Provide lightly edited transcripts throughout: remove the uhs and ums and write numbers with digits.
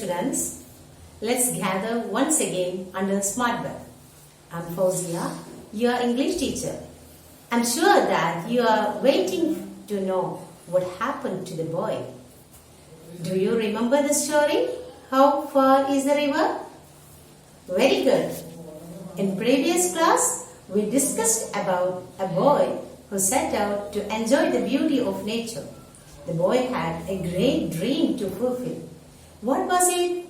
students, let's gather once again under Smart Web. I'm FAUSIYA, your English teacher. I'm sure that you are waiting to know what happened to the boy. Do you remember the story? How far is the river? Very good. In previous class, we discussed about a boy who set out to enjoy the beauty of nature. The boy had a great dream to fulfill. What was it?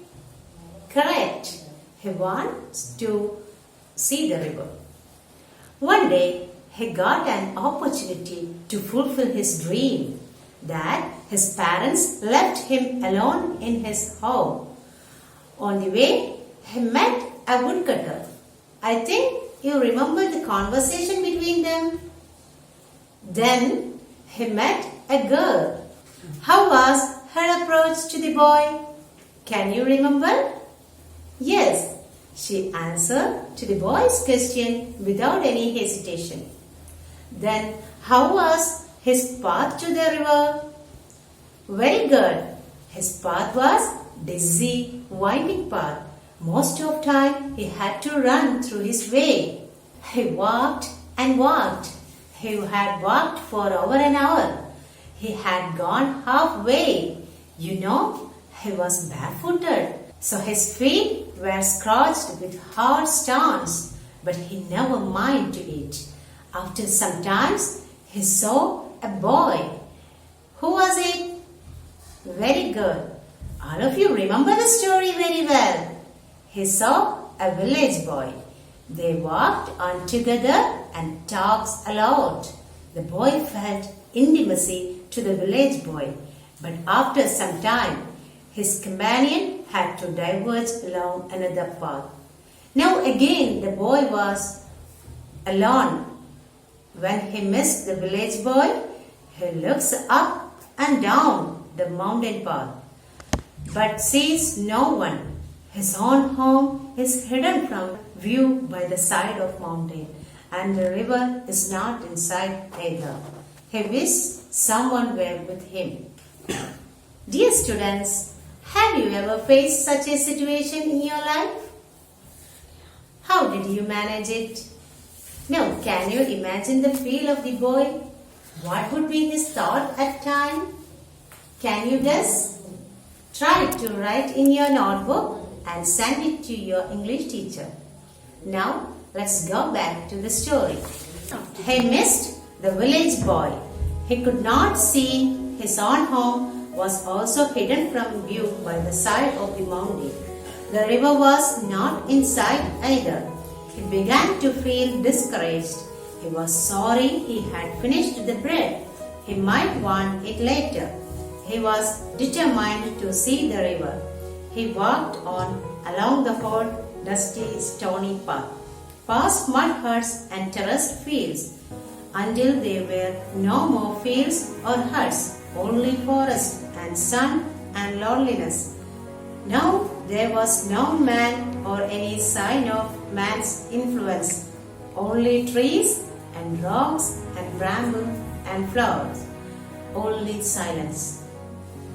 Correct. He wants to see the river. One day, he got an opportunity to fulfill his dream that his parents left him alone in his home. On the way, he met a woodcutter. I think you remember the conversation between them. Then he met a girl. How was her approach to the boy? Can you remember? Yes, she answered to the boy's question without any hesitation. Then how was his path to the river? Very good. His path was dizzy, winding path. Most of the time he had to run through his way. He walked and walked. He had walked for over an hour. He had gone halfway. You know, he was barefooted. So his feet were scratched with hard stones. But he never minded it. After some time, he saw a boy. Who was it? Very good. All of you remember the story very well. He saw a village boy. They walked on together and talked a lot. The boy felt intimacy to the village boy, but after some time, his companion had to diverge along another path. Now again, the boy was alone. When he missed the village boy, he looks up and down the mountain path, but sees no one. His own home is hidden from view by the side of mountain, and the river is not in sight either. He wished someone were with him. Dear students, have you ever faced such a situation in your life? How did you manage it? Now, can you imagine the feel of the boy? What would be his thought at time? Can you guess? Try to write in your notebook and send it to your English teacher. Now, let's go back to the story. He missed the village boy. He could not see his own home was also hidden from view by the side of the mountain. The river was not in sight either. He began to feel discouraged. He was sorry he had finished the bread. He might want it later. He was determined to see the river. He walked on along the hot, dusty, stony path, past mud huts and terraced fields, until there were no more fields or huts, only forest and sun and loneliness. Now there was no man or any sign of man's influence, only trees and rocks and bramble and flowers, only silence.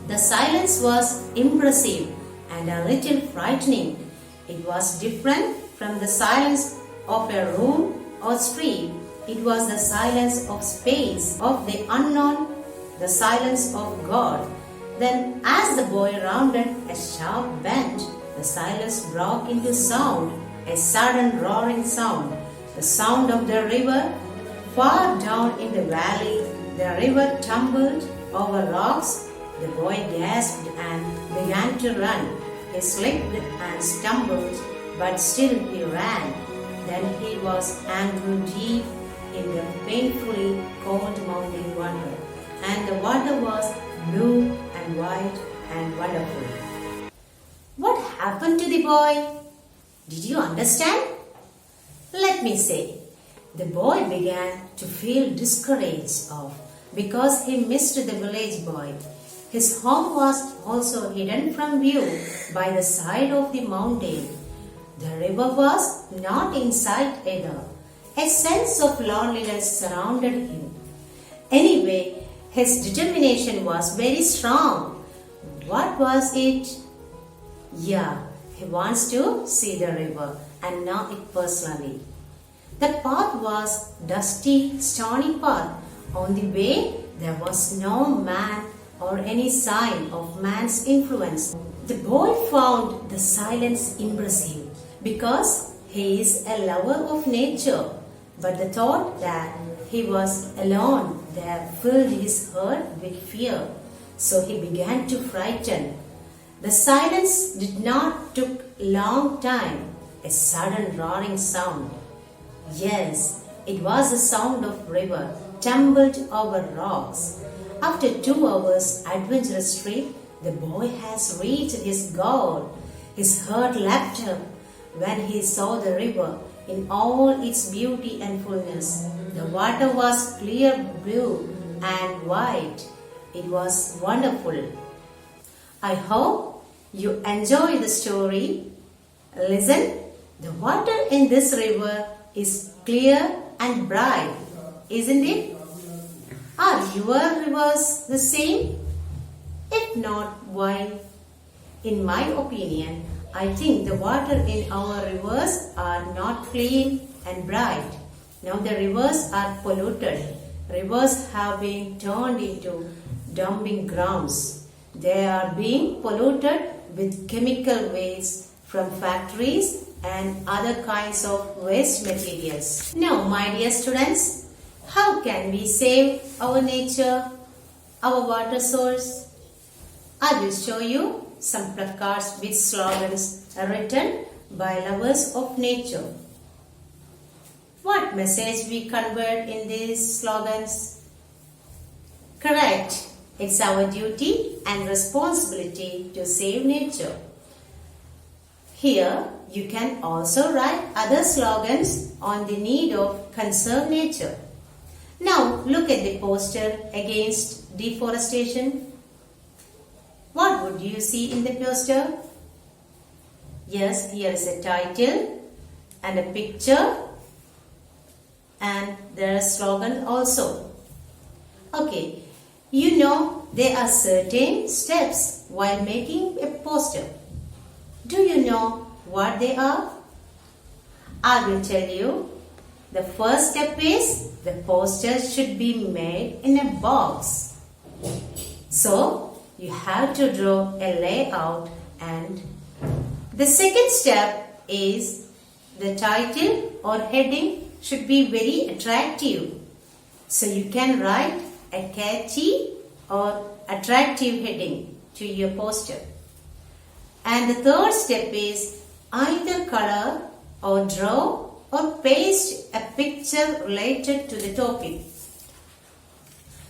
The silence was impressive and a little frightening. It was different from the silence of a room or street. It was the silence of space, of the unknown, the silence of God. Then as the boy rounded a sharp bend, the silence broke into sound, a sudden roaring sound, the sound of the river. Far down in the valley, the river tumbled over rocks. The boy gasped and began to run. He slipped and stumbled, but still he ran. Then he was ankle deep in the painfully cold mountain water, and the water was blue and white and wonderful. What happened to the boy? Did you understand? Let me say, the boy began to feel discouraged because he missed the village boy. His home was also hidden from view by the side of the mountain. The river was not in sight either. A sense of loneliness surrounded him. Anyway, his determination was very strong. What was it? Yeah, he wants to see the river and know it personally. The path was dusty, stony path. On the way, there was no man or any sign of man's influence. The boy found the silence impressive because he is a lover of nature. But the thought that he was alone there filled his heart with fear. So he began to frighten. The silence did not took long time. A sudden roaring sound. Yes, it was the sound of river tumbled over rocks. After 2 hours adventurous trip, the boy has reached his goal. His heart leapt up when he saw the river in all its beauty and fullness. The water was clear blue and white. It was wonderful. I hope you enjoy the story. Listen, the water in this river is clear and bright, isn't it? Are your rivers the same? If not, why? In my opinion, I think the water in our rivers are not clean and bright. Now the rivers are polluted. Rivers have been turned into dumping grounds. They are being polluted with chemical waste from factories and other kinds of waste materials. Now, my dear students, how can we save our nature, our water source? I will show you some placards with slogans written by lovers of nature. What message we convert in these slogans? Correct. It's our duty and responsibility to save nature. Here, you can also write other slogans on the need of conserve nature. Now, look at the poster against deforestation. What would you see in the poster? Yes, here is a title and a picture, and there is a slogan also. Okay, you know there are certain steps while making a poster. Do you know what they are? I will tell you. The first step is the poster should be made in a box. So, you have to draw a layout, and the second step is the title or heading should be very attractive. So, you can write a catchy or attractive heading to your poster. And the third step is either color or draw or paste a picture related to the topic.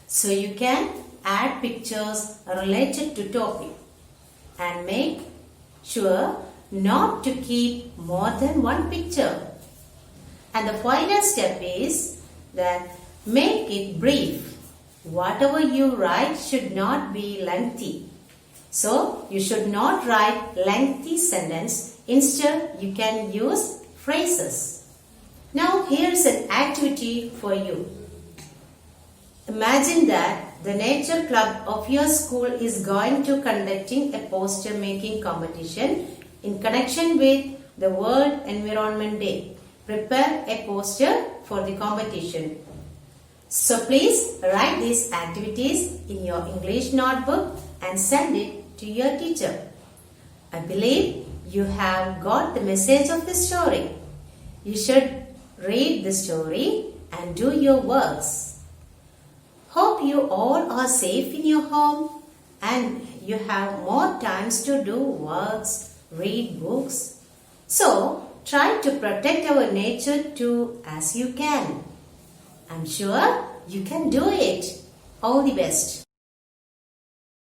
So you can add pictures related to topic and make sure not to keep more than one picture. And the final step is that make it brief. Whatever you write should not be lengthy. So you should not write lengthy sentence. Instead, you can use phrases. Now here is an activity for you. Imagine that the nature club of your school is going to conducting a poster making competition in connection with the World Environment Day. Prepare a poster for the competition. So please write these activities in your English notebook and send it to your teacher. I believe you have got the message of the story. You should read the story and do your works. Hope you all are safe in your home and you have more times to do works, read books. So, try to protect our nature too as you can. I'm sure you can do it. All the best.